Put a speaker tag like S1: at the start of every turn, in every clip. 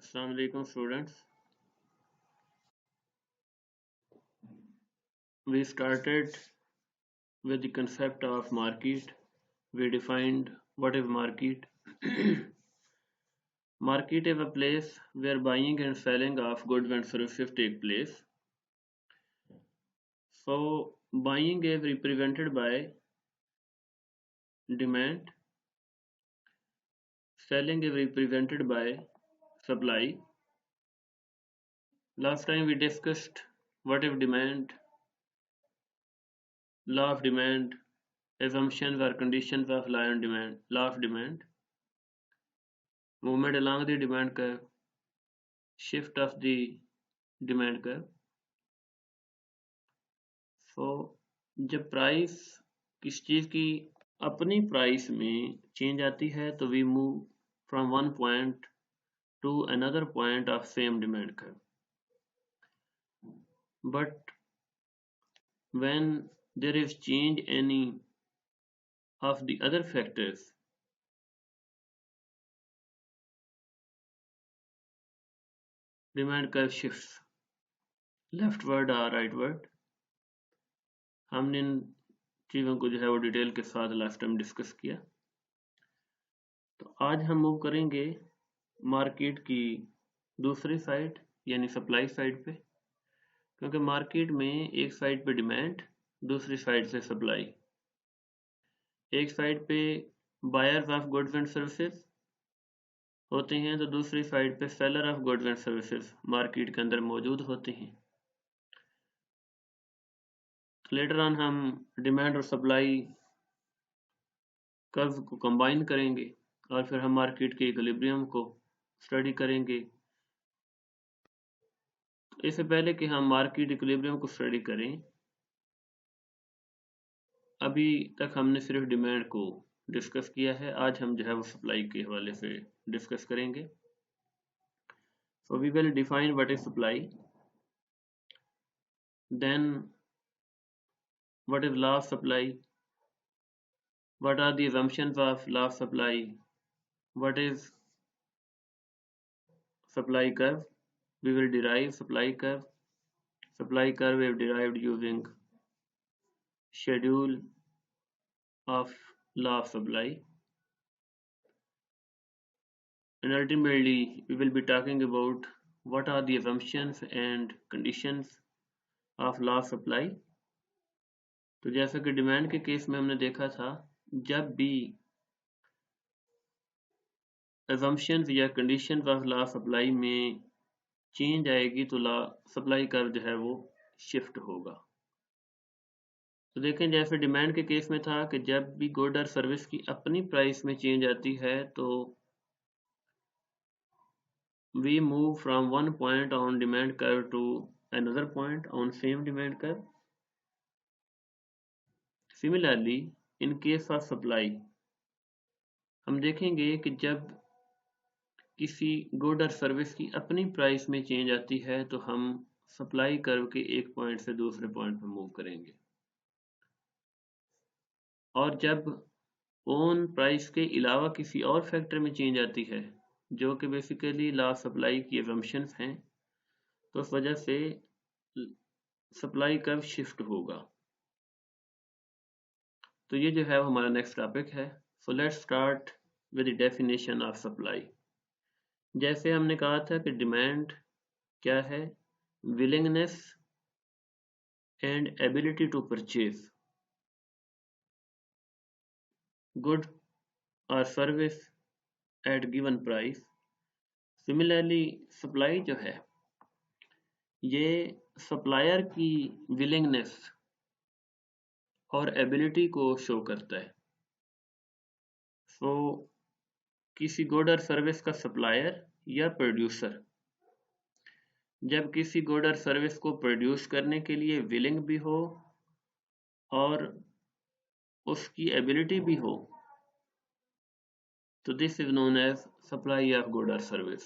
S1: Assalamu alaikum students. We started with the concept of market. We defined what is market. Market is a place where buying and selling of goods and services take place. So buying is represented by demand, selling is represented by supply. Last time we discussed what is demand, law of demand, assumptions or conditions of law of demand, movement along the demand curve, shift of the demand curve. सो जब price किस चीज़ की अपनी price में change आती है तो we move from one point to another point of same demand curve. But when there is change any of the other factors, demand curve shifts leftward or rightward. हमने इन चीज़ों को जो है वो डिटेल के साथ लास्ट टाइम डिस्कस किया. तो आज हम मूव करेंगे मार्केट की दूसरी साइड यानी सप्लाई साइड पे, क्योंकि मार्केट में एक साइड पे डिमांड, दूसरी साइड से सप्लाई. एक साइड पे buyers of goods and services होते हैं तो दूसरी साइड पे seller of goods and services market के अंदर मौजूद होते हैं. तो लेटर ऑन हम डिमांड और सप्लाई कर्व को कंबाइन करेंगे और फिर हम मार्केट के इक्विलिब्रियम को स्टडी करेंगे. इससे पहले कि हम मार्केट इक्विलिब्रियम को स्टडी करें, अभी तक हमने सिर्फ डिमांड को डिस्कस किया है. आज हम जो है वो सप्लाई के हवाले से डिस्कस करेंगे. So we will define what is supply, then what is law of supply, what are the assumptions of law of supply, what is supply curve. We will derive supply curve. Supply curve we have derived using schedule of law of supply, and ultimately we will be talking about what are the assumptions and conditions of law of supply. तो जैसा कि demand के case में हमने देखा था, जब भी assumptions या conditions of law of supply में चेंज आएगी तो लॉ सप्लाई कर्व जो है वो शिफ्ट होगा. तो देखें जैसे डिमांड के केस में था कि जब भी गुड और सर्विस की अपनी प्राइस में चेंज आती है तो we move from one point on demand curve to another point on same demand curve. Similarly, in case of supply, हम देखेंगे कि जब किसी गुड और सर्विस की अपनी प्राइस में चेंज आती है तो हम सप्लाई कर्व के एक पॉइंट से दूसरे पॉइंट पर मूव करेंगे. और जब ओन प्राइस के अलावा किसी और फैक्टर में चेंज आती है जो कि बेसिकली लॉ ऑफ सप्लाई की assumptions हैं, तो उस वजह से सप्लाई कर्व शिफ्ट होगा. तो ये जो है वो हमारा नेक्स्ट टॉपिक है. So let's start with the definition of supply. जैसे हमने कहा था कि डिमांड क्या है, willingness and ability to purchase good और service at given price. Similarly supply जो है ये सप्लायर की विलिंगनेस और एबिलिटी को शो करता है. सो किसी गुड और सर्विस का सप्लायर या प्रोड्यूसर जब किसी गुड और सर्विस को प्रोड्यूस करने के लिए विलिंग भी हो और उसकी एबिलिटी भी हो, तो this is known as supply of good और service.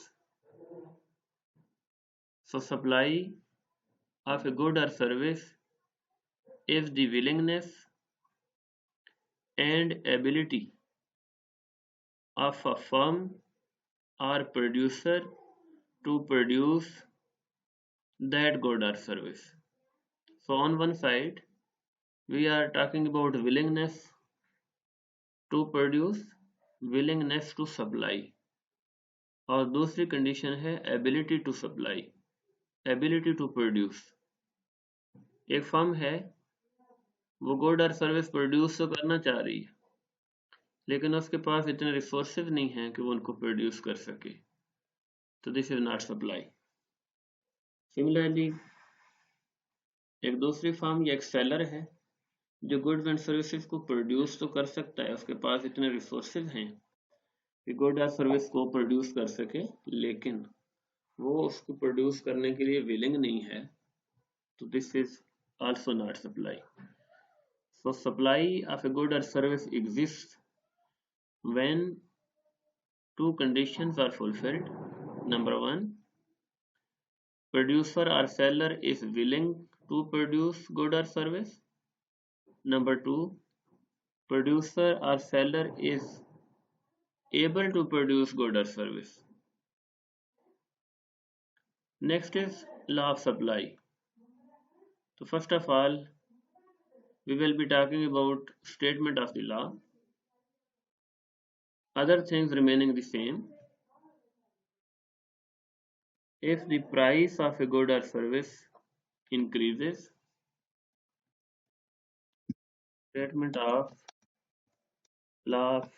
S1: So supply of a good or service is the willingness and ability of a firm or producer to produce that good or service. So on one side, we are talking about willingness to produce, willingness to supply, और दूसरी condition है ability to supply, ability to produce. एक firm है, वो good और service produce तो करना चाह रही है, लेकिन उसके पास इतने रिसोर्सेज नहीं हैं कि वो उनको प्रोड्यूस कर सके, तो this is not supply. Similarly एक दूसरी फर्म या एक सेलर है जो गुड्स एंड सर्विसेज को प्रोड्यूस तो कर सकता है, उसके पास इतने रिसोर्सेज हैं कि गुड और सर्विस को प्रोड्यूस कर सके, लेकिन वो उसको प्रोड्यूस करने के लिए विलिंग नहीं है, तो this is also not supply. So supply of a good or service exists when two conditions are fulfilled. Number one, producer or seller is willing to produce good or service. Number two, producer or seller is able to produce good or service. Next is law of supply. So first of all, we will be talking about statement of the law. Other things remaining the same. If the price of a good or service increases, statement of law of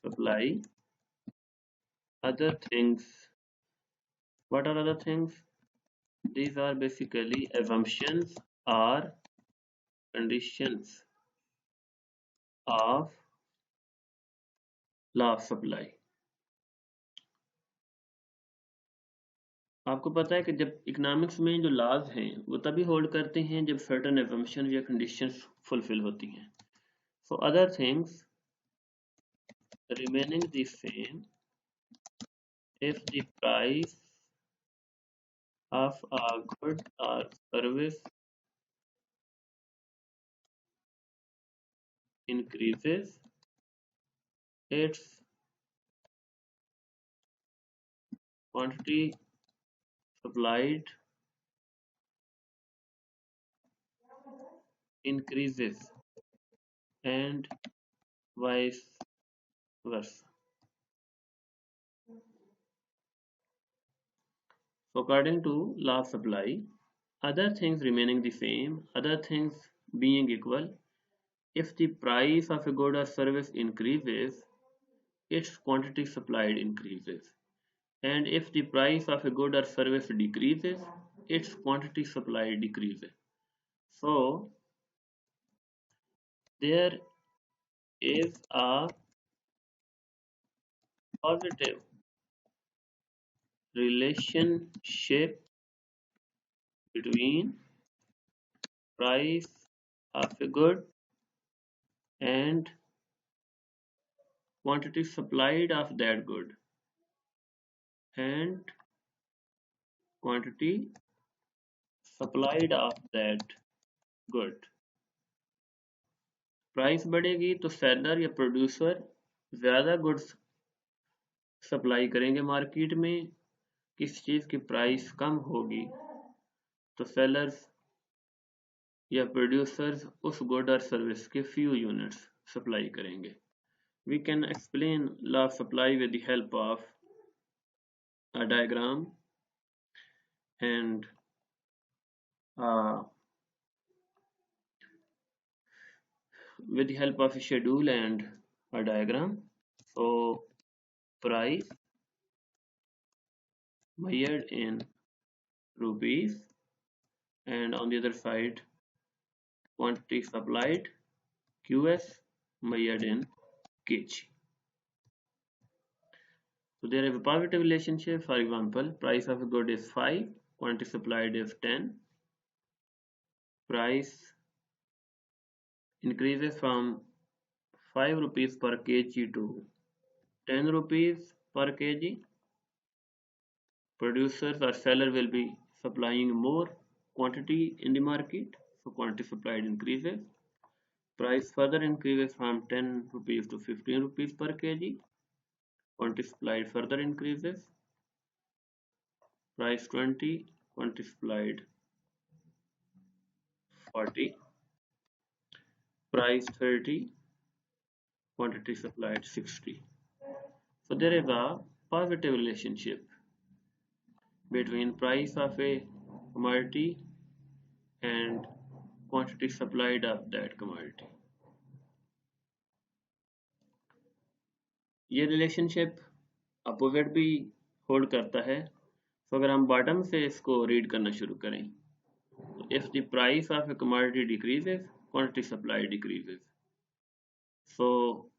S1: supply. Other things, what are other things? These are basically assumptions or conditions of law of supply. आपको पता है कि जब economics में जो laws हैं वो तभी होल्ड करते हैं जब सर्टेन एजम्पशन या कंडीशंस फुलफिल होती हैं. So other things remaining the same if the price of a good or service increases, its quantity supplied increases and vice versa. So according to law of supply, other things remaining the same, other things being equal, if the price of a good or service increases, its quantity supplied increases. And if the price of a good or service decreases, its quantity supplied decreases. So there is a positive relationship between price of a good and quantity supplied of that good and quantity supplied of that good. Price बढ़ेगी तो seller या producer ज़्यादा goods supply करेंगे market में, किस चीज़ की price कम होगी तो सेलर्स या प्रोड्यूसर्स उस गुड और सर्विस के फ्यू यूनिट्स सप्लाई करेंगे. We can explain law of supply with the help of a diagram and with the help of a schedule and a diagram. So price measured in rupees and on the other side quantity supplied QS measured in kg. So there is a positive relationship. For example, price of a good is 5, quantity supplied is 10. Price increases from 5 rupees per kg to 10 rupees per kg. Producers or seller will be supplying more quantity in the market, so quantity supplied increases. Price further increases from 10 rupees to 15 rupees per kg. Quantity supplied further increases. price 20, quantity supplied 40, price 30, quantity supplied 60. So there is a positive relationship between price of a commodity and quantity supplied of that commodity. ये relationship opposite भी hold करता है। तो अगर हम bottom से इसको read करना शुरू करें तो if the price of A commodity decreases quantity supply decreases. So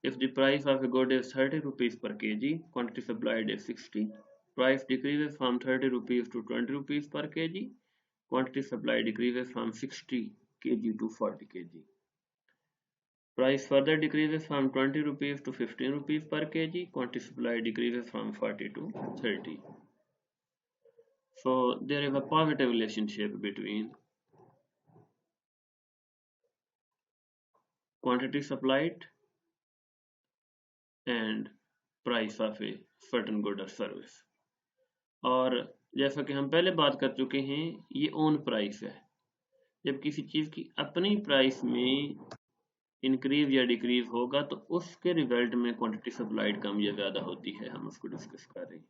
S1: if the price of a good is 30 rupees per kg, quantity supplied is 60. Price decreases from 30 rupees to 20 rupees per kg, quantity supplied decreases from 60 kg to 40 kg. Price further decreases from 20 rupees to 15 rupees per kg, quantity supplied decreases from 40 to 30. So there is a positive relationship between quantity supplied and price of a certain good or service. और जैसा कि हम पहले बात कर चुके हैं, ये ओन प्राइस है। जब किसी चीज की अपनी प्राइस में इंक्रीज या डिक्रीज होगा तो उसके रिजल्ट में क्वांटिटी सप्लाइड कम या ज्यादा होती है, हम उसको डिस्कस कर रहे हैं।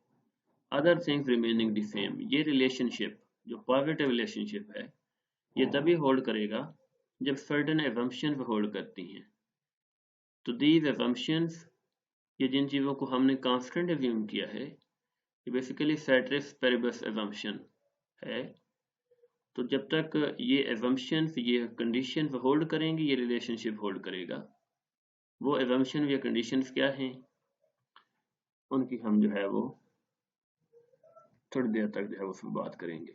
S1: Other things remaining the same, ये रिलेशनशिप जो पॉजिटिव रिलेशनशिप है ये तभी होल्ड करेगा जब सर्टेन एजम्पशंस होल्ड करती हैं। तो दीज एजम्पशंस, ये जिन चीज़ों को हमने कांस्टेंट एज्यूम किया है, ये बेसिकली सेट्रिस पेरिबस एजम्पशन है। तो जब तक ये एजम्पशंस, ये कंडीशंस होल्ड करेंगी, ये रिलेशनशिप होल्ड करेगा। वो एजम्पशन या कंडीशंस क्या हैं, उनकी हम जो है वो थोड़ी देर तक जो है उसमें बात करेंगे।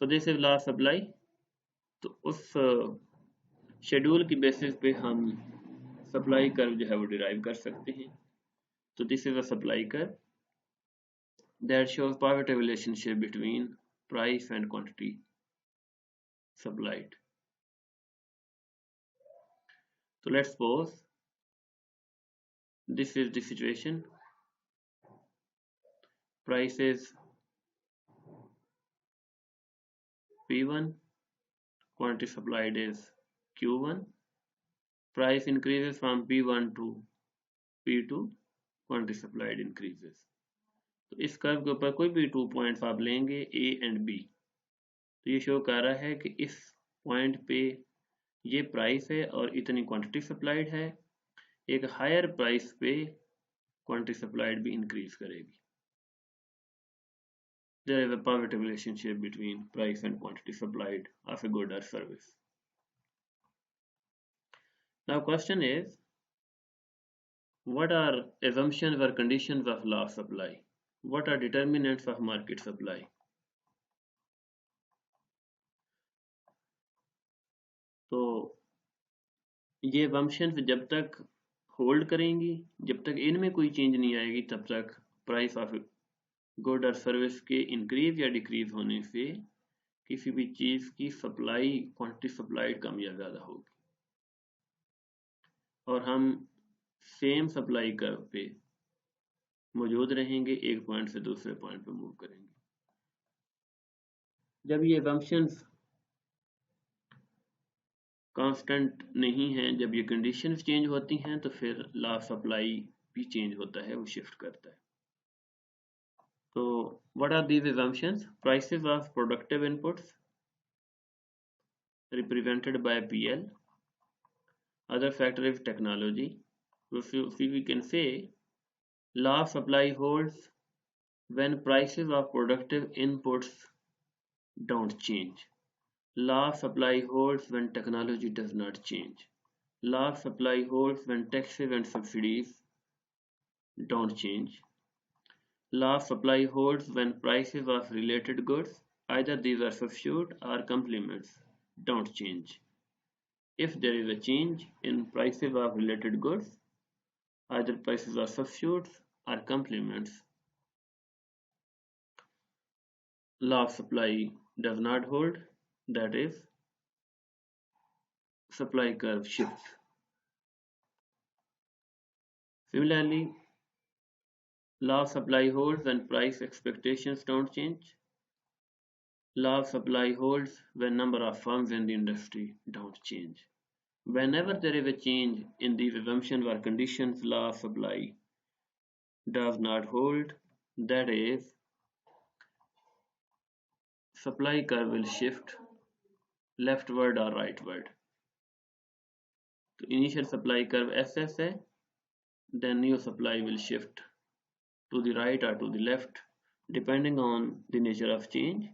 S1: So this is law supply. तो उस शेड्यूल की बेसिस पे हम सप्लाई कर्व जो है वो डिराइव कर सकते हैं। तो this is a supply curve that shows positive relationship between price and quantity supplied. So let's suppose this is the situation. Price is P1, quantity supplied is Q1. Price increases from P1 to P2, quantity supplied increases. तो इस curve के ऊपर कोई भी 2 points आप लेंगे A and B, तो ये शो कर रहा है कि इस पॉइंट पे ये प्राइस है और इतनी क्वांटिटी सप्लाइड है। एक हायर प्राइस पे क्वांटिटी सप्लाइड भी इंक्रीज करेगी। There is a positive relationship between price and quantity supplied of a good or service. Now question is, what are assumptions or conditions of law of supply? What are determinants of market supply? तो ये assumptions जब तक hold करेंगी, जब तक इनमें कोई change नहीं आएगी, तब तक प्राइस ऑफ गुड और सर्विस के इंक्रीज या डिक्रीज होने से किसी भी चीज की सप्लाई, क्वांटिटी सप्लाइड कम या ज्यादा होगी। और हम सेम सप्लाई कर्व पे मौजूद रहेंगे, एक पॉइंट से दूसरे पॉइंट पे मूव करेंगे। जब ये assumptions कांस्टेंट नहीं है, जब ये कंडीशंस चेंज होती हैं, तो फिर लॉ सप्लाई भी चेंज होता है, वो शिफ्ट करता है। तो what are these assumptions? Prices of productive inputs represented by PL. Other factor is technology. So we can say law of supply holds when prices of productive inputs don't change. Law of supply holds when technology does not change. Law of supply holds when taxes and subsidies don't change. Law of supply holds when prices of related goods, either these are substitute or complements, don't change. If there is a change in prices of related goods, either prices are substitutes or complements, law of supply does not hold, that is, supply curve shifts. Similarly, Law of supply holds when price expectations don't change. Law of supply holds when number of firms in the industry don't change. Whenever there is a change in these assumptions or conditions, law of supply does not hold. That is, supply curve will shift leftward or rightward. तो initial supply curve SS है, then new supply will shift to the right or to the left depending on the nature of change.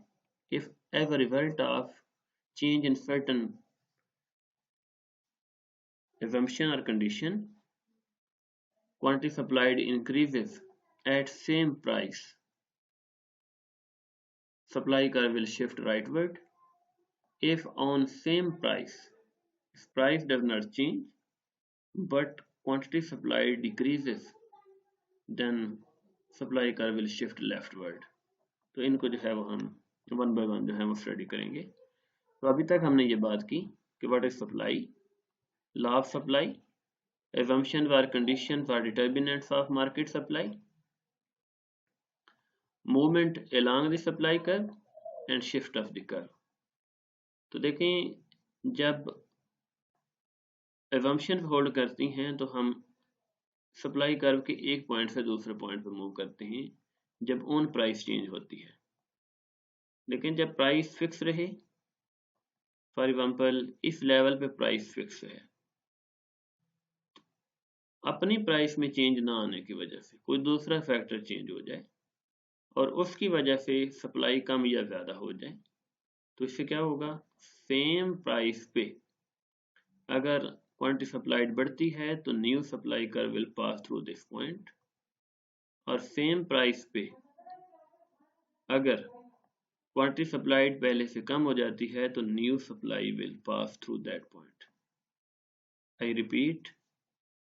S1: If as a result of change in certain assumption or condition, quantity supplied increases at same price, supply curve will shift rightward. If on same price does not change but quantity supplied decreases, then supply curve will shift leftward. तो इनको जो है वो हम one by one जो है वो study करेंगे। तो अभी तक हमने ये बात की कि what is supply, law of supply, assumptions or conditions or determinants of market supply, movement along the supply curve and shift of the curve। तो देखें जब assumptions होल्ड करती हैं तो हम सप्लाई कर्व के एक पॉइंट से दूसरे पॉइंट पर मूव करते हैं जब ऑन प्राइस चेंज होती है। लेकिन जब प्राइस फिक्स रहे, फॉर एग्जांपल इस लेवल पे प्राइस फिक्स है, अपनी प्राइस में चेंज ना आने की वजह से कोई दूसरा फैक्टर चेंज हो जाए और उसकी वजह से सप्लाई कम या ज़्यादा हो जाए, तो इससे क्या होगा, सेम प्राइस पे अगर क्वांटिटी सप्लाइड बढ़ती है तो new supply curve will pass through this point, और सेम प्राइस पे अगर क्वांटिटी सप्लाइड पहले से कम हो जाती है तो new supply will pass through that point. I repeat,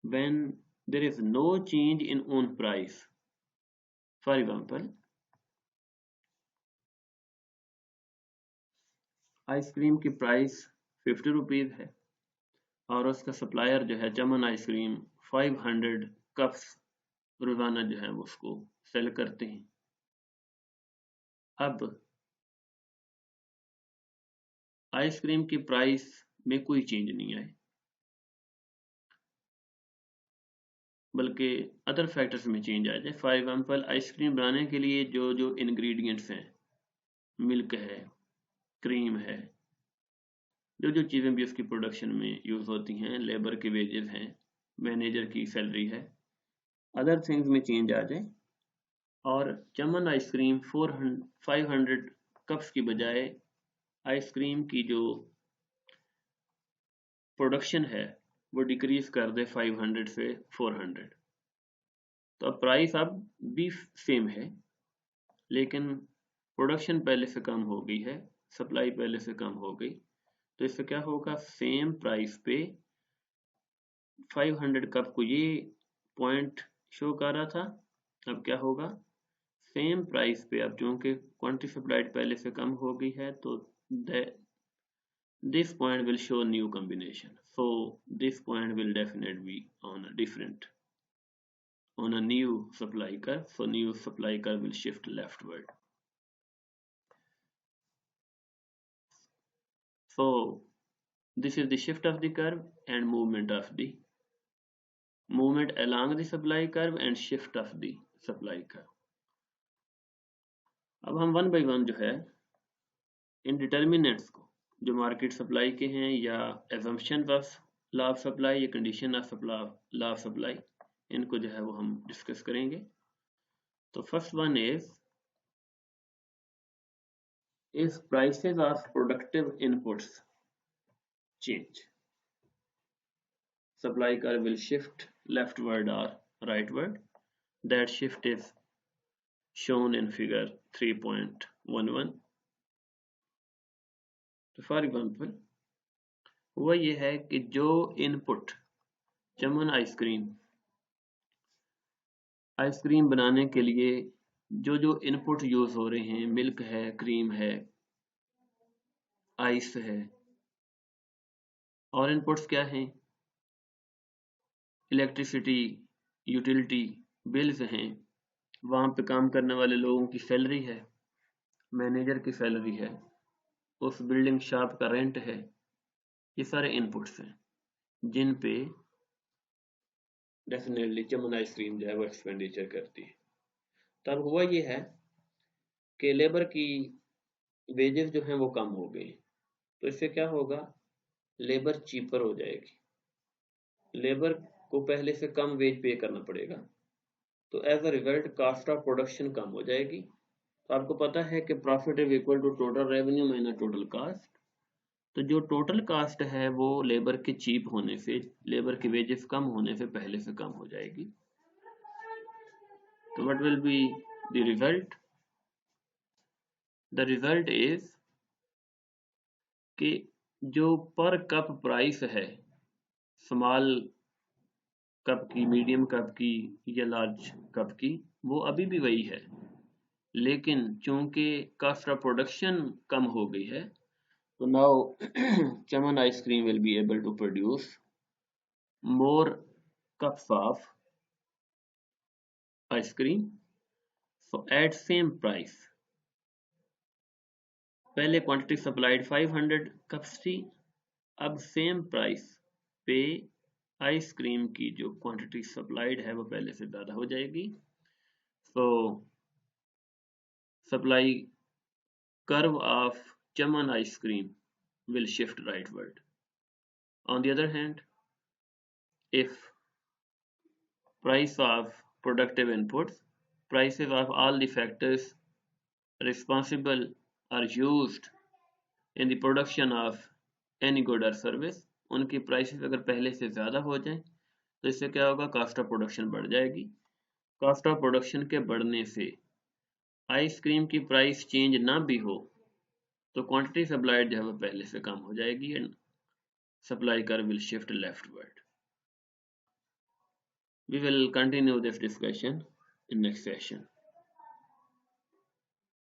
S1: when there is no change in own price, for example ice cream की प्राइस 50 रुपीज़ है और उसका सप्लायर जो है चमन आइसक्रीम 500 कप्स रोजाना जो है वो उसको सेल करते हैं। अब आइसक्रीम की प्राइस में कोई चेंज नहीं आए, बल्कि अदर फैक्टर्स में चेंज आ जाए। फॉर एग्जांपल आइसक्रीम बनाने के लिए जो जो इंग्रेडिएंट्स हैं, मिल्क है, क्रीम है, जो जो चीज़ें भी उसकी प्रोडक्शन में यूज़ होती हैं, लेबर के वेजेस हैं, मैनेजर की सैलरी है, अदर थिंग्स में चेंज आ जाए और चमन आइसक्रीम 500 कप्स की बजाय आइसक्रीम की जो प्रोडक्शन है वो डिक्रीज कर दे 500 से 400, तो अब प्राइस अब भी सेम है लेकिन प्रोडक्शन पहले से कम हो गई है, सप्लाई पहले से कम हो गई, तो इससे क्या होगा, सेम प्राइस पे 500 कप को ये पॉइंट शो कर रहा था, अब क्या होगा, सेम प्राइस पे अब क्योंकि क्वांटिटी सप्लाइड पहले से कम हो गई है तो this point will show new combination, so this point will definitely be on a different, on a new supply curve, so new supply curve will shift leftward. So this is the shift of the curve and movement along the supply curve and shift of the supply curve. अब हम one by one जो है इन determinants को जो market supply के हैं या assumptions of law of supply या condition of law of supply, इनको जो है वो हम डिस्कस करेंगे। तो first one is prices of productive inputs change, supply curve will shift leftward or rightward. That shift is shown in figure 3.11. तो for example हुआ ये है कि जो इनपुट चमन आइसक्रीम बनाने के लिए जो जो इनपुट यूज हो रहे हैं, मिल्क है, क्रीम है, आइस है, और इनपुट्स क्या हैं, इलेक्ट्रिसिटी, यूटिलिटी बिल्स हैं, वहाँ पे काम करने वाले लोगों की सैलरी है, मैनेजर की सैलरी है, उस बिल्डिंग शॉप का रेंट है। ये सारे इनपुट्स हैं जिन पे डेफिनेटली चमन आइसक्रीम जो है वो एक्सपेंडिचर करती है। तब हुआ ये है कि लेबर की वेजेस जो हैं वो कम हो गई, तो इससे क्या होगा, लेबर चीपर हो जाएगी, लेबर को पहले से कम वेज पे करना पड़ेगा, तो as a result cost of production कम हो जाएगी। तो आपको पता है कि profit is equal to total revenue minus total cost. तो जो टोटल कास्ट है वो लेबर के चीप होने से, लेबर की वेजेस कम होने से पहले से कम हो जाएगी। तो what will be the result? The result is कि जो पर कप प्राइस है स्मॉल कप की, मीडियम कप की या लार्ज कप की, वो अभी भी वही है, लेकिन चूंकि कास्ट ऑफ प्रोडक्शन कम हो गई है, तो now Chaman ice cream will be able to produce more cups of ice cream, so at same price। पहले क्वांटिटी सप्लाइड 500 कप्स थी, अब सेम प्राइस पे आइसक्रीम की जो क्वांटिटी सप्लाइड है वो पहले से ज़्यादा हो जाएगी। सो supply curve of Chaman ice cream will shift rightward. On the other hand, if price of productive inputs, prices of all the factors responsible are used in the production of any good or service, उनकी prices अगर पहले से ज़्यादा हो जाए तो इससे क्या होगा, कास्ट ऑफ प्रोडक्शन बढ़ जाएगी। कास्ट ऑफ प्रोडक्शन के बढ़ने से आइसक्रीम की प्राइस चेंज ना भी हो तो क्वांटिटी सप्लाइड जो है वो पहले से कम हो जाएगी and supply curve will shift leftward. We will continue this discussion in next session.